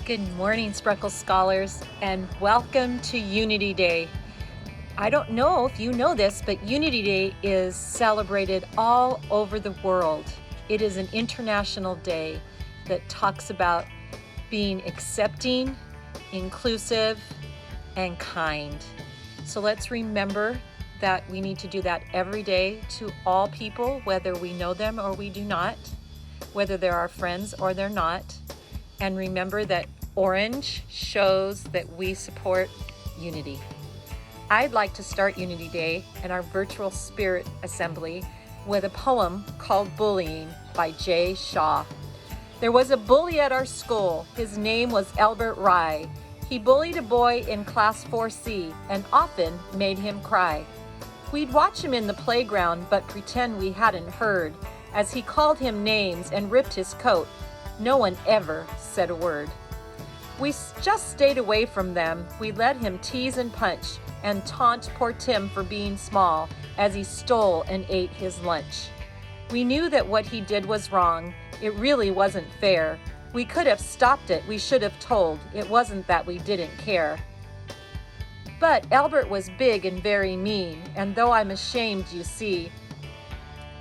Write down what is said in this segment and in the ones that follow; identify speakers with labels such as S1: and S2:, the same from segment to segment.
S1: Good morning, Spreckels scholars, and welcome to Unity Day. I don't know if you know this, but Unity Day is celebrated all over the world. It is an international day that talks about being accepting, inclusive, and kind. So let's remember that we need to do that every day to all people, whether we know them or we do not, whether they're our friends or they're not. And remember that orange shows that we support unity. I'd like to start Unity Day and our virtual spirit assembly with a poem called Bullying by J. Shaw. There was a bully at our school. His name was Albert Rye. He bullied a boy in class 4C and often made him cry. We'd watch him in the playground but pretend we hadn't heard as he called him names and ripped his coat. No one ever said a word. We just stayed away from them. We let him tease and punch and taunt poor Tim for being small as he stole and ate his lunch. We knew that what he did was wrong. It really wasn't fair. We could have stopped it. We should have told. It wasn't that we didn't care. But Albert was big and very mean, and though I'm ashamed, you see,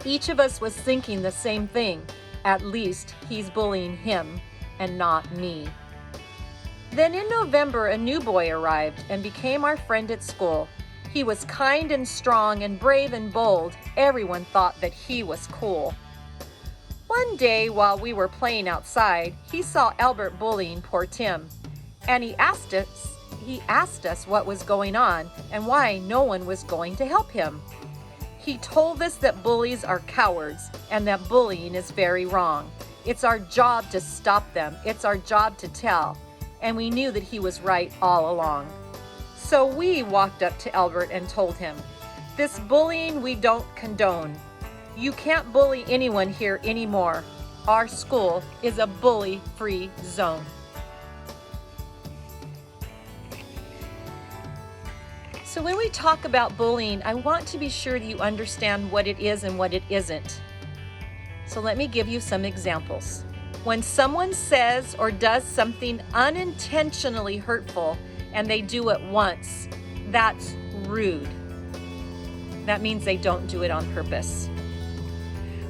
S1: each of us was thinking the same thing. At least he's bullying him and not me. Then in November, a new boy arrived and became our friend at school. He was kind and strong and brave and bold. Everyone thought that he was cool. One day while we were playing outside, he saw Albert bullying poor Tim, and he asked us what was going on and why no one was going to help him. He told us that bullies are cowards and that bullying is very wrong. It's our job to stop them. It's our job to tell. And we knew that he was right all along. So we walked up to Albert and told him, "This bullying we don't condone. You can't bully anyone here anymore. Our school is a bully-free zone." So when we talk about bullying, I want to be sure that you understand what it is and what it isn't. So let me give you some examples. When someone says or does something unintentionally hurtful and they do it once, that's rude. That means they don't do it on purpose.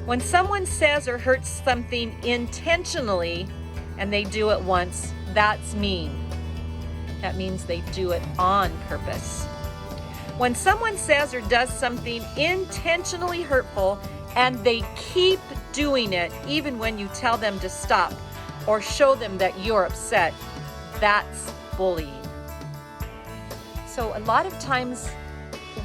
S1: When someone says or hurts something intentionally and they do it once, that's mean. That means they do it on purpose. When someone says or does something intentionally hurtful and they keep doing it even when you tell them to stop or show them that you're upset, that's bullying. So a lot of times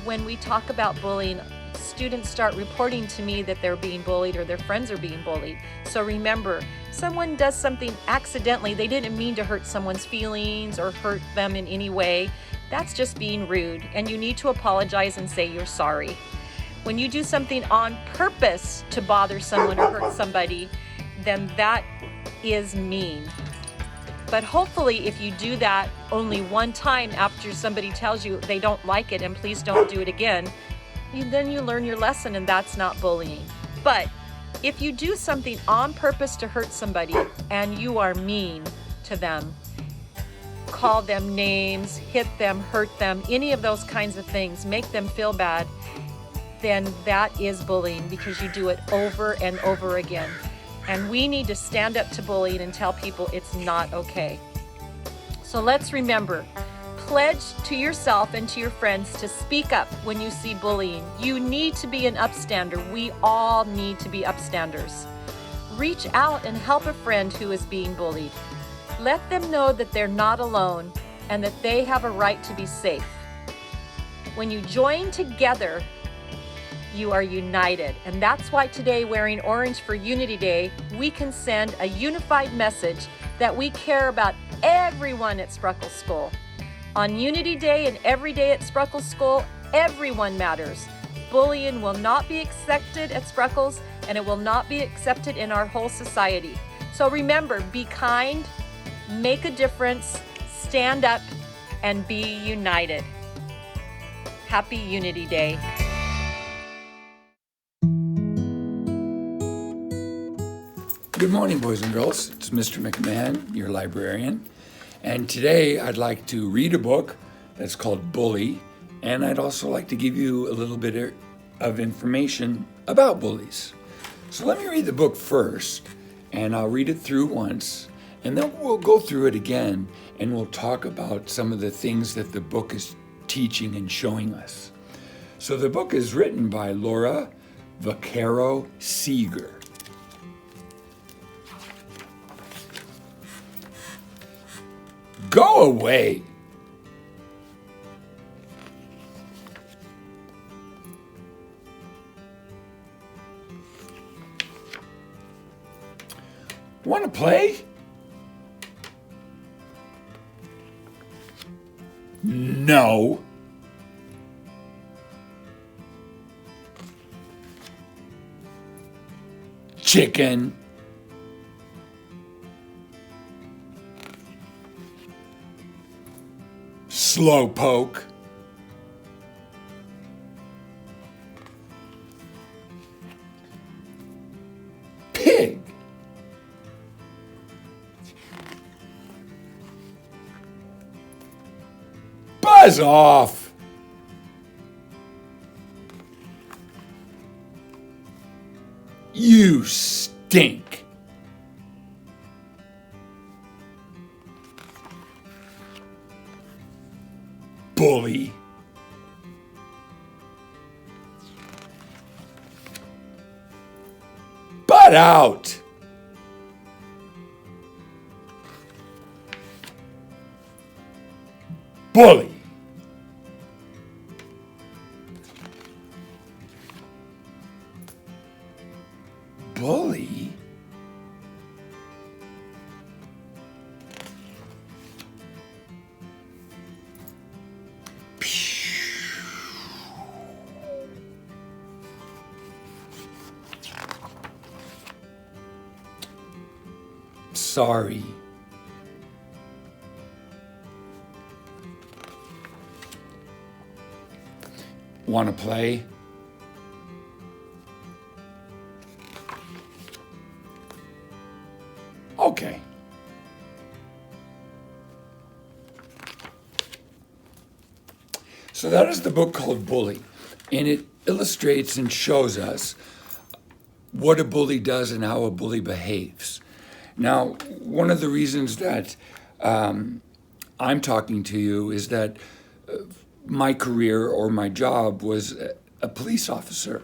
S1: when we talk about bullying, students start reporting to me that they're being bullied or their friends are being bullied. So remember, someone does something accidentally. They didn't mean to hurt someone's feelings or hurt them in any way. That's just being rude, and you need to apologize and say you're sorry. When you do something on purpose to bother someone or hurt somebody, then that is mean. But hopefully if you do that only one time after somebody tells you they don't like it and please don't do it again, then you learn your lesson and that's not bullying. But if you do something on purpose to hurt somebody and you are mean to them, call them names, hit them, hurt them, any of those kinds of things, make them feel bad, then that is bullying because you do it over and over again. And we need to stand up to bullying and tell people it's not okay. So let's remember, pledge to yourself and to your friends to speak up when you see bullying. You need to be an upstander. We all need to be upstanders. Reach out and help a friend who is being bullied. Let them know that they're not alone and that they have a right to be safe. When you join together, you are united. And that's why today, wearing orange for Unity Day, we can send a unified message that we care about everyone at Spreckels School. On Unity Day and every day at Spreckels School, everyone matters. Bullying will not be accepted at Spreckels, and it will not be accepted in our whole society. So remember, be kind, make a difference, stand up, and be united. Happy Unity Day.
S2: Good morning, boys and girls. It's Mr. McMahon, your librarian. And today I'd like to read a book that's called Bully, and I'd also like to give you a little bit of information about bullies. So let me read the book first, and I'll read it through once, and then we'll go through it again, and we'll talk about some of the things that the book is teaching and showing us. So the book is written by Laura Vaquero Seeger. Go away. Want to play? No. Chicken. Slowpoke. Pig. Buzz off. You stink. Bully. Butt out. Bully. Bully? Sorry. Want to play? Okay. So that is the book called Bully, and it illustrates and shows us what a bully does and how a bully behaves. Now, one of the reasons that I'm talking to you is that my career or my job was a police officer.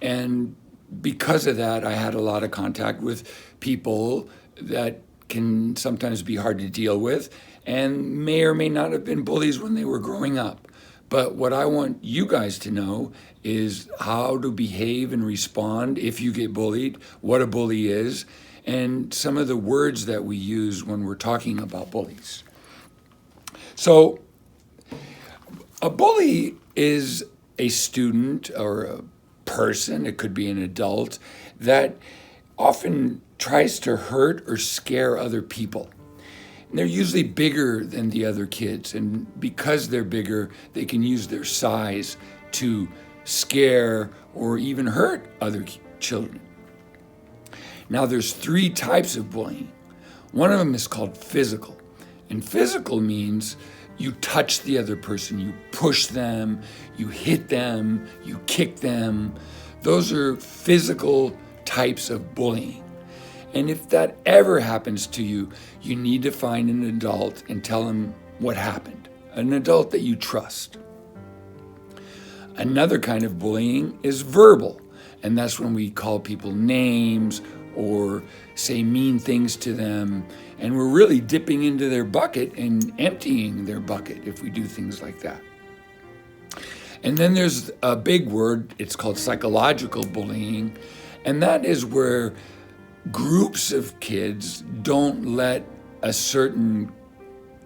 S2: And because of that, I had a lot of contact with people that can sometimes be hard to deal with and may or may not have been bullies when they were growing up. But what I want you guys to know is how to behave and respond if you get bullied, what a bully is, and some of the words that we use when we're talking about bullies. So, a bully is a student or a person, it could be an adult, that often tries to hurt or scare other people. And they're usually bigger than the other kids, and because they're bigger, they can use their size to scare or even hurt other children. Now, there's 3 types of bullying. One of them is called physical. And physical means you touch the other person, you push them, you hit them, you kick them. Those are physical types of bullying. And if that ever happens to you, you need to find an adult and tell them what happened, an adult that you trust. Another kind of bullying is verbal, and that's when we call people names or say mean things to them, and we're really dipping into their bucket and emptying their bucket if we do things like that. And then there's a big word, it's called psychological bullying, and that is where groups of kids don't let a certain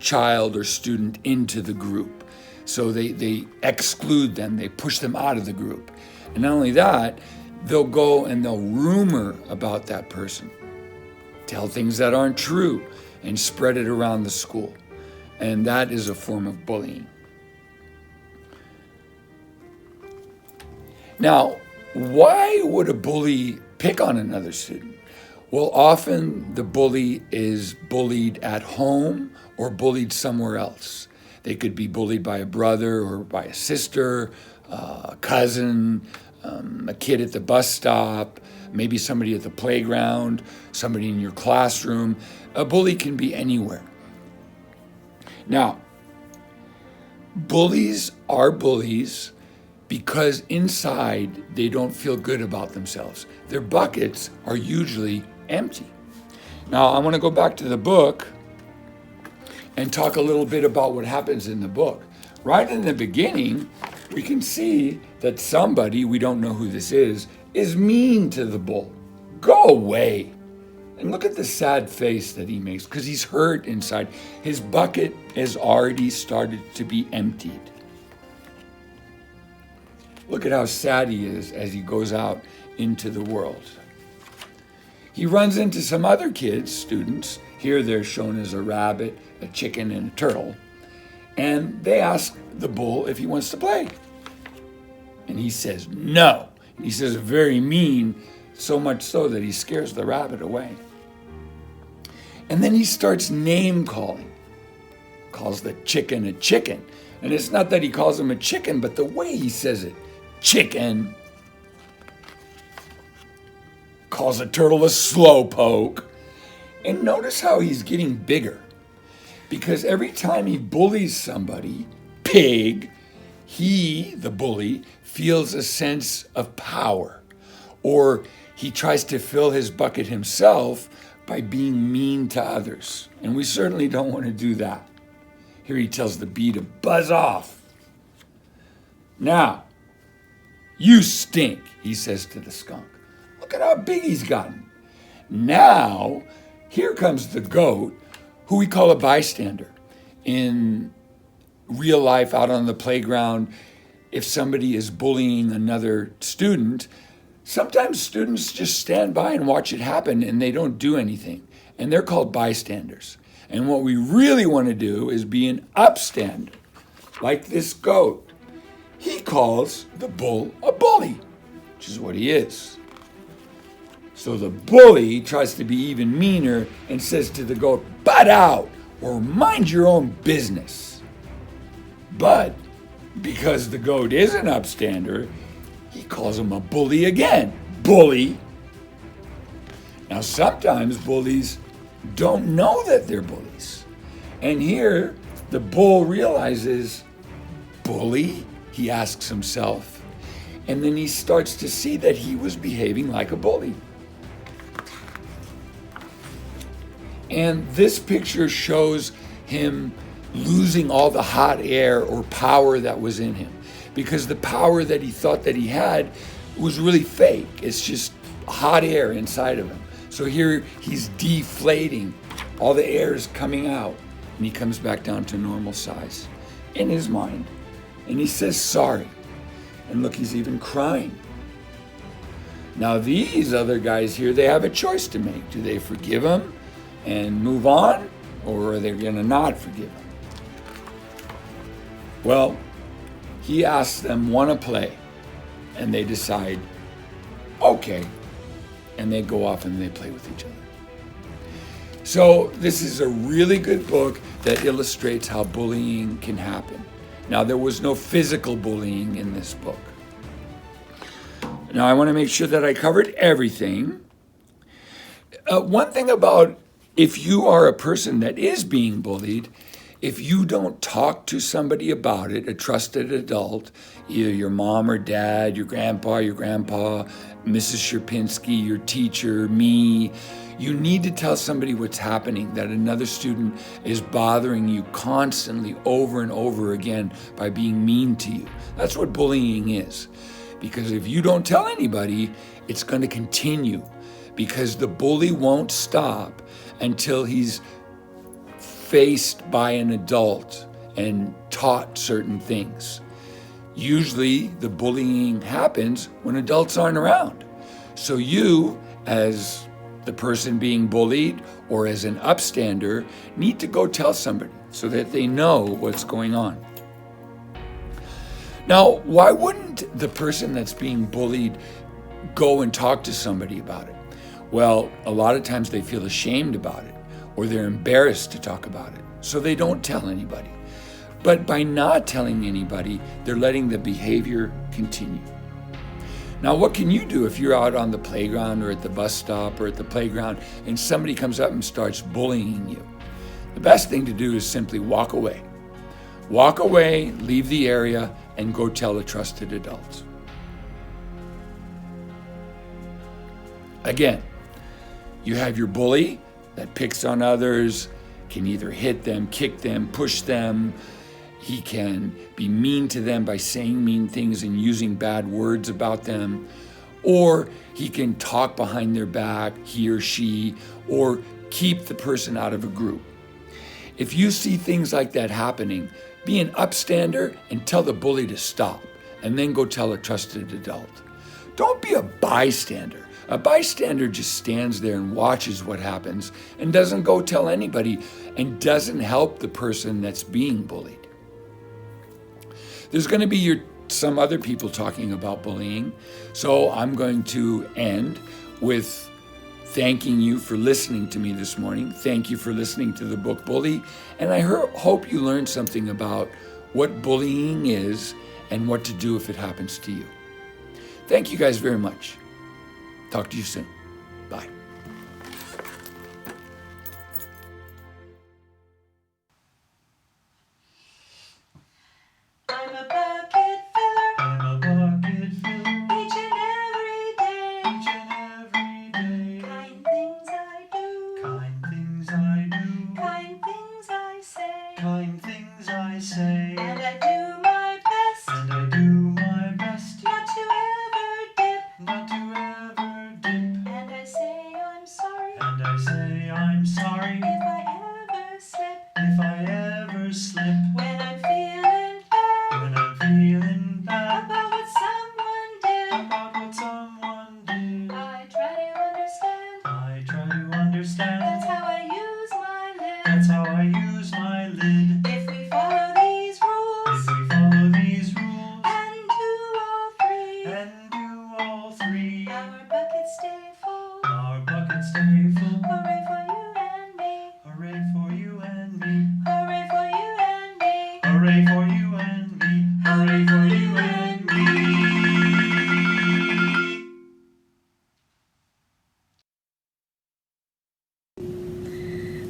S2: child or student into the group. So they exclude them, they push them out of the group. And not only that, they'll go and they'll rumor about that person, tell things that aren't true, and spread it around the school. And that is a form of bullying. Now, why would a bully pick on another student? Well, often the bully is bullied at home or bullied somewhere else. They could be bullied by a brother or by a sister, a cousin, a kid at the bus stop, maybe somebody at the playground, somebody in your classroom. A bully can be anywhere. Now, bullies are bullies because inside they don't feel good about themselves. Their buckets are usually empty. Now, I want to go back to the book and talk a little bit about what happens in the book. Right in the beginning, we can see that somebody, we don't know who this is mean to the bull. Go away. And look at the sad face that he makes because he's hurt inside. His bucket has already started to be emptied. Look at how sad he is as he goes out into the world. He runs into some other kids, students. Here they're shown as a rabbit, a chicken, and a turtle. And they ask the bull if he wants to play. And he says no. He says very mean, so much so that he scares the rabbit away. And then he starts name calling. Calls the chicken a chicken. And it's not that he calls him a chicken, but the way he says it. Chicken. Calls a turtle a slowpoke. And notice how he's getting bigger. Because every time he bullies somebody, pig, he, the bully, feels a sense of power. Or he tries to fill his bucket himself by being mean to others. And we certainly don't want to do that. Here he tells the bee to buzz off. Now, you stink, he says to the skunk. Look at how big he's gotten. Now, here comes the goat, who we call a bystander. In real life, out on the playground, if somebody is bullying another student, sometimes students just stand by and watch it happen and they don't do anything. And they're called bystanders. And what we really want to do is be an upstander, like this goat. He calls the bull a bully, which is what he is. So the bully tries to be even meaner and says to the goat, butt out or mind your own business. But because the goat is an upstander, he calls him a bully again. Bully. Now sometimes bullies don't know that they're bullies. And here the bull realizes, bully? He asks himself. And then he starts to see that he was behaving like a bully. And this picture shows him losing all the hot air or power that was in him. Because the power that he thought that he had was really fake. It's just hot air inside of him. So here he's deflating. All the air is coming out. And he comes back down to normal size in his mind. And he says sorry. And look, he's even crying. Now these other guys here, they have a choice to make. Do they forgive him and move on? Or are they going to not forgive him? Well, he asks them, want to play? And they decide, okay. And they go off and they play with each other. So this is a really good book that illustrates how bullying can happen. Now, there was no physical bullying in this book. Now, I want to make sure that I covered everything. One thing about if you are a person that is being bullied, if you don't talk to somebody about it, a trusted adult, either your mom or dad, your grandpa, Mrs. Sherpinsky, your teacher, me, you need to tell somebody what's happening, that another student is bothering you constantly over and over again by being mean to you. That's what bullying is. Because if you don't tell anybody, it's going to continue. Because the bully won't stop until he's faced by an adult and taught certain things. Usually the bullying happens when adults aren't around. So you, as the person being bullied or as an upstander, need to go tell somebody so that they know what's going on. Now, why wouldn't the person that's being bullied go and talk to somebody about it? Well, a lot of times they feel ashamed about it, or they're embarrassed to talk about it, so they don't tell anybody. But by not telling anybody, they're letting the behavior continue. Now, what can you do if you're out on the playground or at the bus stop or at the playground and somebody comes up and starts bullying you? The best thing to do is simply walk away. Walk away, leave the area, and go tell a trusted adult. Again, you have your bully that picks on others, can either hit them, kick them, push them. He can be mean to them by saying mean things and using bad words about them. Or he can talk behind their back, he or she, or keep the person out of a group. If you see things like that happening, be an upstander and tell the bully to stop, and then go tell a trusted adult. Don't be a bystander. A bystander just stands there and watches what happens and doesn't go tell anybody and doesn't help the person that's being bullied. There's going to be some other people talking about bullying, so I'm going to end with thanking you for listening to me this morning. Thank you for listening to the book Bully, and I hope you learned something about what bullying is and what to do if it happens to you. Thank you guys very much. Talk to you soon. Bye.
S3: I'm a bucket filler.
S4: I'm a bucket filler.
S3: Each and every day.
S4: Each and every day.
S3: Kind things I do.
S4: Kind things I do.
S3: Kind things I say.
S4: Kind things I say.
S3: And I do my best.
S4: And I do my best.
S3: Not to ever dip.
S4: Not to ever dip.
S3: And I say I'm sorry.
S4: And I say I'm sorry.
S3: If I ever slip.
S4: If I ever slip.
S3: When I'm feeling bad.
S4: When I'm feeling bad.
S3: About what someone did.
S4: About what someone did.
S3: I try to understand.
S4: I try to understand.
S3: That's how I use my lid.
S4: That's how I use my lid.
S3: If we follow these rules.
S4: If we follow these rules.
S3: And do all three.
S4: And do all three.
S3: Our buckets stay full.
S4: Our buckets stay full.
S3: Hooray for you and me.
S4: Hooray for you and me.
S3: Hooray for you and me.
S4: Hooray for you and me. Hooray for you and me.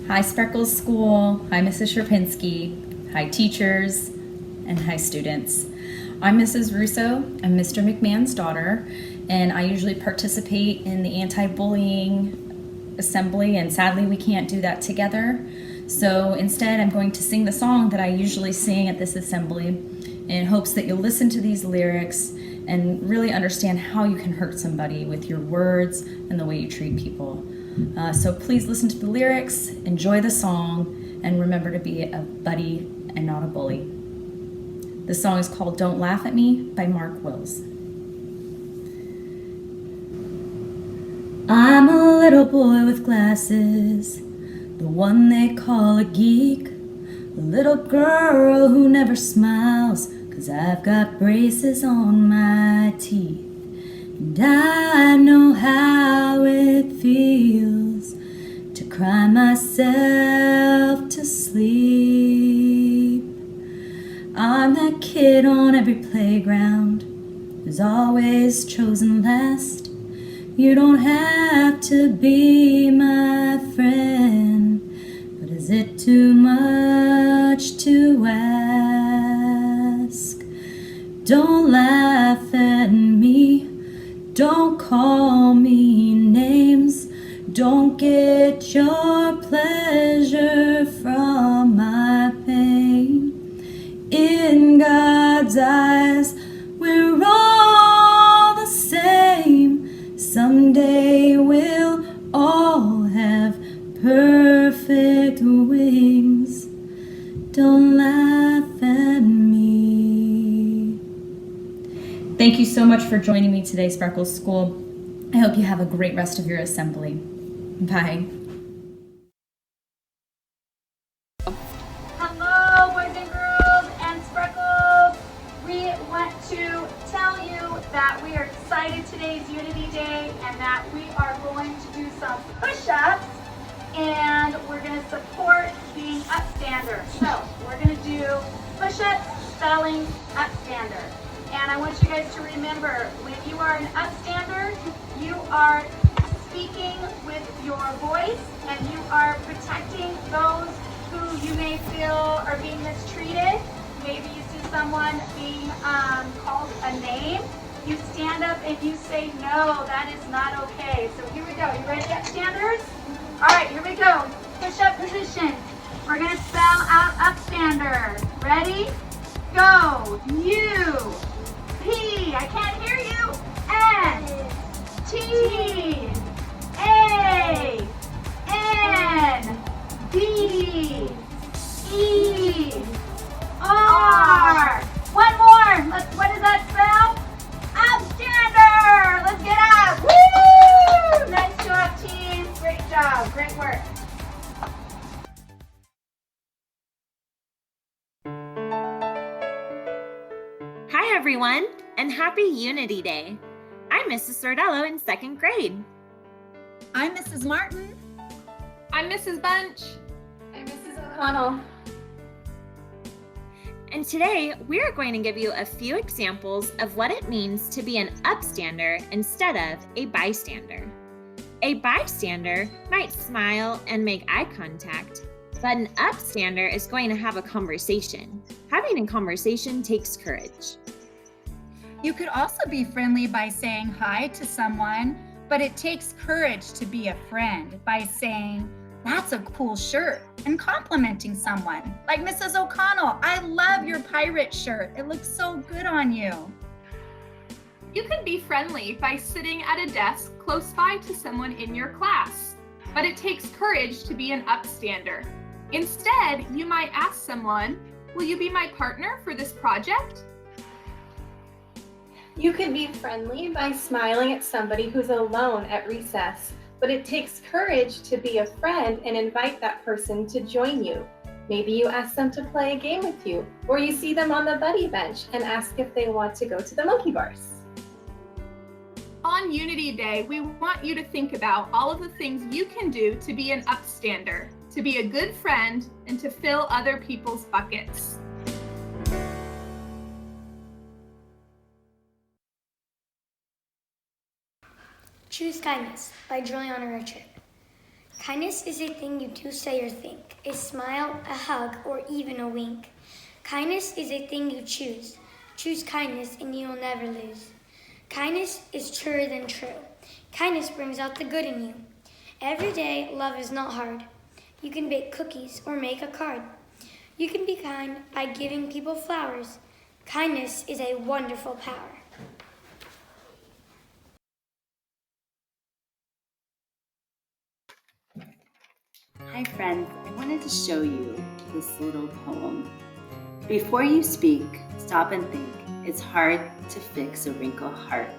S5: Hi Spreckels School, hi Mrs. Sherpinski, hi teachers, and hi students. I'm Mrs. Russo, I'm Mr. McMahon's daughter, and I usually participate in the anti-bullying assembly, and sadly we can't do that together. So instead I'm going to sing the song that I usually sing at this assembly in hopes that you'll listen to these lyrics and really understand how you can hurt somebody with your words and the way you treat people. So please listen to the lyrics, enjoy the song, and remember to be a buddy and not a bully. The song is called Don't Laugh at Me by Mark Wills. I'm a little boy with glasses, the one they call a geek, a little girl who never smiles, 'cause I've got braces on my teeth. And I know how it feels to cry myself to sleep. I'm that kid on every playground who's always chosen last. You don't have to be my friend, but is it too much to ask? Don't laugh at me. Don't call me names. Don't get your pleasure from my pain. In God's eyes, we're all the same. Someday we'll all have perfect wings. Don't laugh at me. Thank you so much for joining me today, Spreckels School. I hope you have a great rest of your assembly. Bye.
S6: Hello, boys and girls and Spreckles. We want to tell you that we are excited excited today is Unity Day and that we are going to do some push-ups and we're going to support being upstander. So we're going to do push-ups, spelling, upstander. And I want you guys to remember, when you are an upstander, you are speaking with your voice and you are protecting those who you may feel are being mistreated. Maybe you see someone being called a name. You stand up and you say, no, that is not okay. So here we go. You ready, upstanders? All right, here we go. Push-up position. We're going to spell out upstander. Ready? Go. U, P, I can't hear you. N, T, A, N, D, E, R. One more. What does that spell? Upstander. Let's get up. Woo! Nice job, team. Great job. Great work.
S7: Hi everyone, and happy Unity Day. I'm Mrs. Sordello in 2nd grade.
S8: I'm Mrs. Martin.
S9: I'm Mrs. Bunch.
S8: I'm Mrs. O'Connell.
S7: And today we are going to give you a few examples of what it means to be an upstander instead of a bystander. A bystander might smile and make eye contact, but an upstander is going to have a conversation. Having a conversation takes courage.
S8: You could also be friendly by saying hi to someone, but it takes courage to be a friend by saying, that's a cool shirt, and complimenting someone. Like Mrs. O'Connell, I love your pirate shirt. It looks so good on you.
S9: You can be friendly by sitting at a desk close by to someone in your class, but it takes courage to be an upstander. Instead, you might ask someone, will you be my partner for this project?
S10: You could be friendly by smiling at somebody who's alone at recess, but it takes courage to be a friend and invite that person to join you. Maybe you ask them to play a game with you, or you see them on the buddy bench and ask if they want to go to the monkey bars.
S9: On Unity Day, we want you to think about all of the things you can do to be an upstander, to be a good friend, and to fill other people's buckets.
S11: Choose Kindness by Juliana Richard. Kindness is a thing you do, say, or think. A smile, a hug, or even a wink. Kindness is a thing you choose. Choose kindness and you'll never lose. Kindness is truer than true. Kindness brings out the good in you. Every day, love is not hard. You can bake cookies or make a card. You can be kind by giving people flowers. Kindness is a wonderful power.
S12: Hi friends, I wanted to show you this little poem. Before you speak, stop and think. It's hard to fix a wrinkled heart.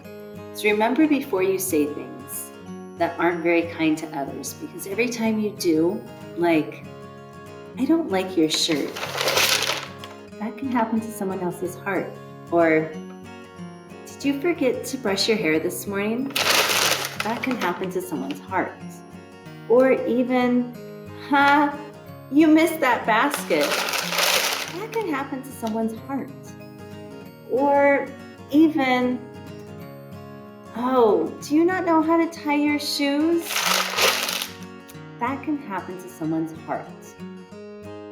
S12: So remember before you say things that aren't very kind to others, because every time you do, like, I don't like your shirt, that can happen to someone else's heart. Or, did you forget to brush your hair this morning? That can happen to someone's heart. Or even, you missed that basket. That can happen to someone's heart. Or even, do you not know how to tie your shoes? That can happen to someone's heart.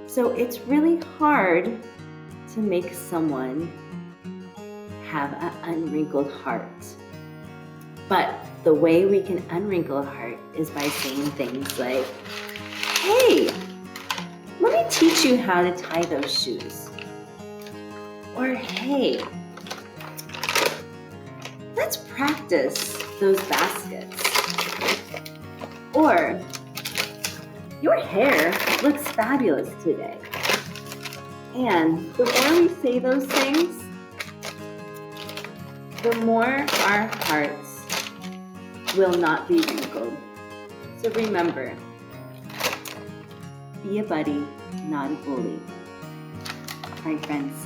S12: So it's really hard to make someone have an unwrinkled heart. But the way we can unwrinkle a heart is by saying things like, hey, let me teach you how to tie those shoes. Or, hey, let's practice those baskets. Or, your hair looks fabulous today. And the more we say those things, the more our hearts will not be wrinkled. So remember, be a buddy, not a bully. All right, friends.